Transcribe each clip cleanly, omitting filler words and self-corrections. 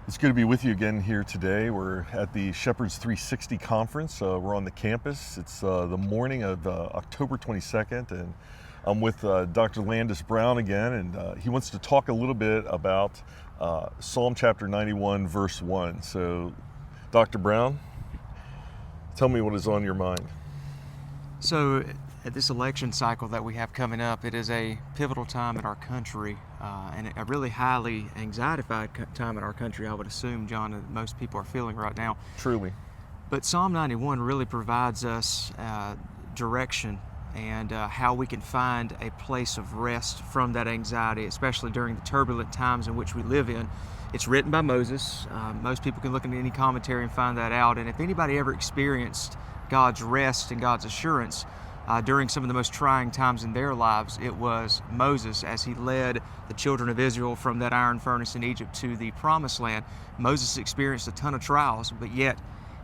It's good to be with you again here today. We're at the Shepherds 360 conference. We're on the campus. It's the morning of October 22nd, and I'm with Dr. Landis Brown again, and he wants to talk a little bit about Psalm chapter 91, verse 1. So, Dr. Brown, tell me what is on your mind. So, at this election cycle that we have coming up, it is a pivotal time in our country, and a really highly anxietified time in our country, I would assume, John, that most people are feeling right now. Truly. But Psalm 91 really provides us direction and how we can find a place of rest from that anxiety, especially during the turbulent times in which we live in. It's written by Moses. Most people can look into any commentary and find that out. And if anybody ever experienced God's rest and God's assurance during some of the most trying times in their lives, it was Moses as he led the children of Israel from that iron furnace in Egypt to the promised land. Moses experienced a ton of trials, but yet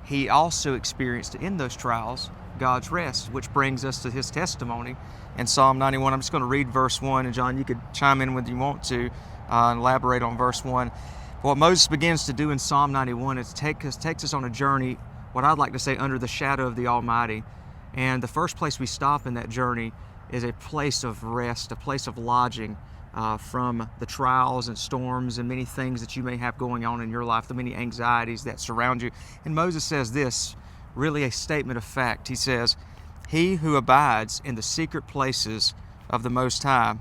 he also experienced in those trials God's rest, which brings us to his testimony in Psalm 91. I'm just going to read verse 1, and John, you could chime in when you want to and elaborate on verse 1. What Moses begins to do in Psalm 91 is takes us on a journey, what I'd like to say, under the shadow of the Almighty. And the first place we stop in that journey is a place of rest, a place of lodging from the trials and storms and many things that you may have going on in your life, the many anxieties that surround you. And Moses says this, really a statement of fact. He says, "He who abides in the secret places of the Most High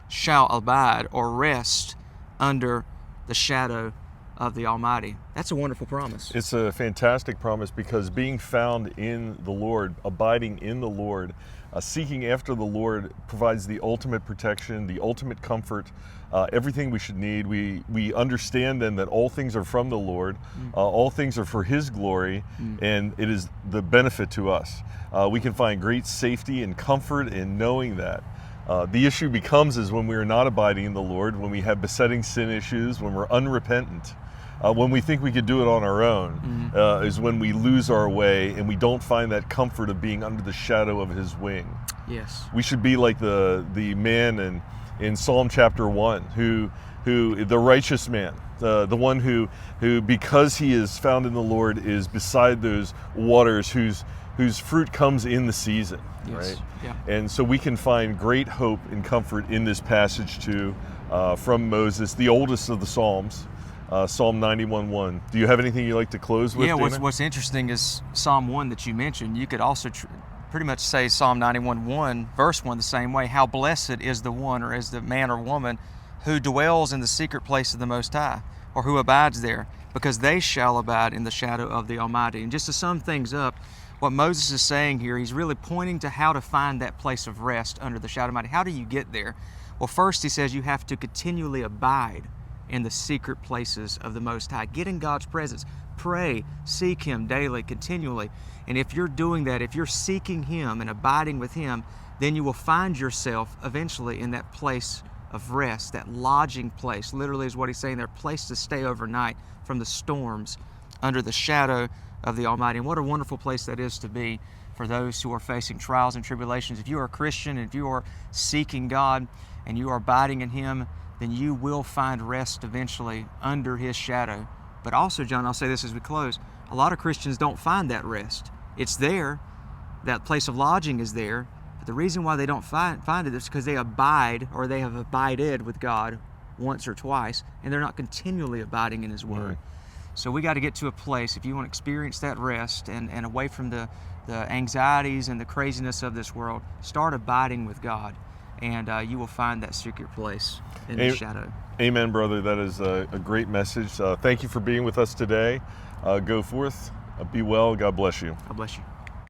shall abide or rest under the shadow of the Almighty." That's a wonderful promise. It's a fantastic promise, because being found in the Lord, abiding in the Lord, seeking after the Lord provides the ultimate protection, the ultimate comfort, everything we should need. We understand then that all things are from the Lord, all things are for His glory, and it is the benefit to us. We can find great safety and comfort in knowing that. The issue becomes is when we are not abiding in the Lord, when we have besetting sin issues, when we're unrepentant, when we think we could do it on our own, is when we lose our way and we don't find that comfort of being under the shadow of His wing. Yes. We should be like the man in Psalm chapter 1, who the righteous man, the one who because he is found in the Lord is beside those waters, whose fruit comes in the season. Yes. Right? Yeah. And so we can find great hope and comfort in this passage too, from Moses, the oldest of the Psalms, Psalm 91:1. Do you have anything you'd like to close with? Yeah, Dana? what's interesting is Psalm 1 that you mentioned. You could also pretty much say Psalm 91:1, verse 1 the same way. How blessed is the one, or is the man or woman, who dwells in the secret place of the Most High, or who abides there, because they shall abide in the shadow of the Almighty. And just to sum things up, what Moses is saying here, he's really pointing to how to find that place of rest under the shadow of the Almighty. How do you get there? Well, first he says you have to continually abide in the secret places of the Most High. Get in God's presence. Pray, seek Him daily, continually. And if you're doing that, if you're seeking Him and abiding with Him, then you will find yourself eventually in that place of rest, that lodging place. Literally is what he's saying there, place to stay overnight from the storms under the shadow of the Almighty. And what a wonderful place that is to be for those who are facing trials and tribulations. If you are a Christian, and if you are seeking God and you are abiding in Him, then you will find rest eventually under His shadow. But also, John, I'll say this as we close, a lot of Christians don't find that rest. It's there, that place of lodging is there, but the reason why they don't find it is because they abide, or they have abided with God once or twice, and they're not continually abiding in His Word. So we got to get to a place, if you want to experience that rest and away from the anxieties and the craziness of this world, start abiding with God, and you will find that secret place in His shadow. Amen, brother. That is a great message. Thank you for being with us today. Go forth, be well. God bless you. God bless you.